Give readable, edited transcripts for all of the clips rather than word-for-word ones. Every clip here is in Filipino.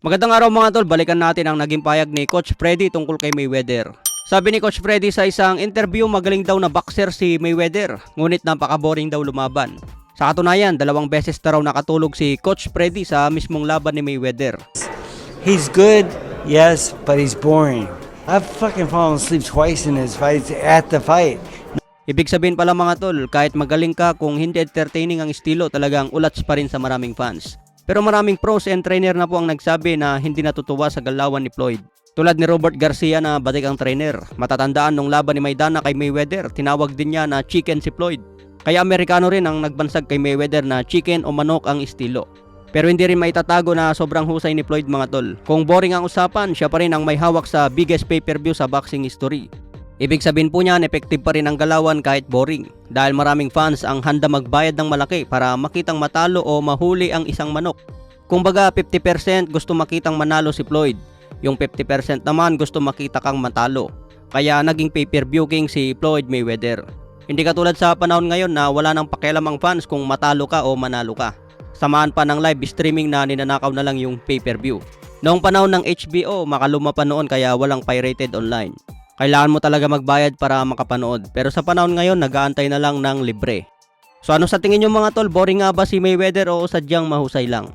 Magandang araw mga tol, balikan natin ang naging payag ni Coach Freddy tungkol kay Mayweather. Sabi ni Coach Freddy sa isang interview, magaling daw na boxer si Mayweather, ngunit napaka-boring daw lumaban. Sa katunayan, 2 beses na raw nakatulog si Coach Freddy sa mismong laban ni Mayweather. He's good, yes, but he's boring. I've fucking fallen asleep twice in his fights at the fight. Ibig sabihin pala mga tol, kahit magaling ka, kung hindi entertaining ang estilo, talagang ulats pa rin sa maraming fans. Pero maraming pros and trainer na po ang nagsabi na hindi natutuwa sa galawan ni Floyd. Tulad ni Robert Garcia na batik ang trainer. Matatandaan nung laban ni Maidana kay Mayweather, tinawag din niya na chicken si Floyd. Kaya Amerikano rin ang nagbansag kay Mayweather na chicken o manok ang estilo. Pero hindi rin maitatago na sobrang husay ni Floyd mga tol. Kung boring ang usapan, siya pa rin ang may hawak sa biggest pay-per-view sa boxing history. Ibig sabihin po niyan, effective pa rin ang galawan kahit boring. Dahil maraming fans ang handa magbayad ng malaki para makitang matalo o mahuli ang isang manok. Kung baga 50% gusto makitang manalo si Floyd. Yung 50% naman gusto makita kang matalo. Kaya naging pay-per-view king si Floyd Mayweather. Hindi katulad sa panahon ngayon na wala nang pakialam ang fans kung matalo ka o manalo ka. Samahan pa ng live streaming na ninanakaw na lang yung pay-per-view. Noong panahon ng HBO, makaluma pa noon kaya walang pirated online. Kailangan mo talaga magbayad para makapanood. Pero sa panahon ngayon, nag-aantay na lang ng libre. So ano sa tingin nyo mga tol? Boring nga ba si Mayweather o sadyang mahusay lang?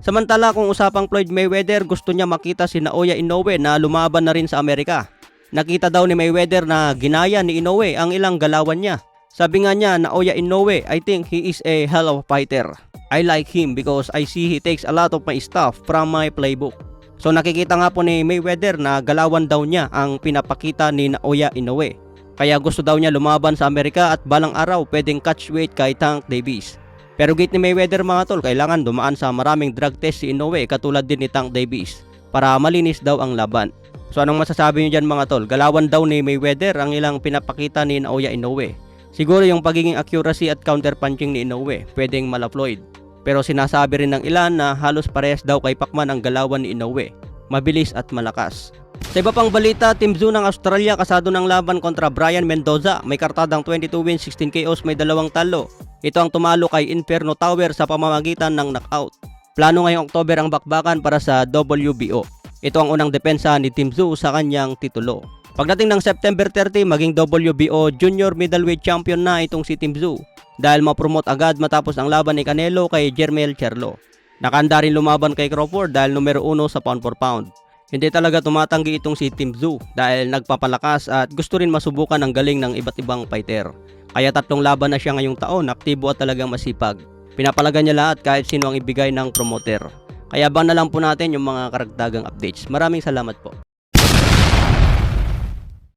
Samantala kung usapang Floyd Mayweather, gusto niya makita si Naoya Inoue na lumaban na rin sa Amerika. Nakita daw ni Mayweather na ginaya ni Inoue ang ilang galawan niya. Sabi nga niya, Naoya Inoue, I think he is a hell of a fighter. I like him because I see he takes a lot of my stuff from my playbook. So nakikita nga po ni Mayweather na galawan daw niya ang pinapakita ni Naoya Inoue. Kaya gusto daw niya lumaban sa Amerika at balang araw pwedeng catch weight kay Tank Davis. Pero gate ni Mayweather mga tol, kailangan dumaan sa maraming drug test si Inoue katulad din ni Tank Davis para malinis daw ang laban. So anong masasabi niyo dyan mga tol? Galawan daw ni Mayweather ang ilang pinapakita ni Naoya Inoue. Siguro yung pagiging accuracy at counter punching ni Inoue pwedeng mala Floyd. Pero sinasabi rin ng ilan na halos parehas daw kay Pacman ang galawan ni Inoue. Mabilis at malakas. Sa iba pang balita, Tim Tszyu ng Australia kasado ng laban kontra Brian Mendoza. May kartadang 22 wins, 16 KOs, may 2 talo. Ito ang tumalo kay Inferno Tower sa pamamagitan ng knockout. Plano ngayong October ang bakbakan para sa WBO. Ito ang unang depensa ni Tim Tszyu sa kanyang titulo. Pagdating ng September 30, maging WBO Junior Middleweight Champion na itong si Tim Tszyu. Dahil ma-promote agad matapos ang laban ni Canelo kay Jermell Charlo. Nakahanda rin lumaban kay Crawford dahil numero 1 sa pound for pound. Hindi talaga tumatanggi itong si Tim Tszyu dahil nagpapalakas at gusto rin masubukan ang galing ng iba't ibang fighter. Kaya 3 laban na siya ngayong taon, aktibo at talagang masipag. Pinapalagan niya lahat kahit sino ang ibigay ng promoter. Kaya abangan na lang po natin yung mga karagdagang updates. Maraming salamat po.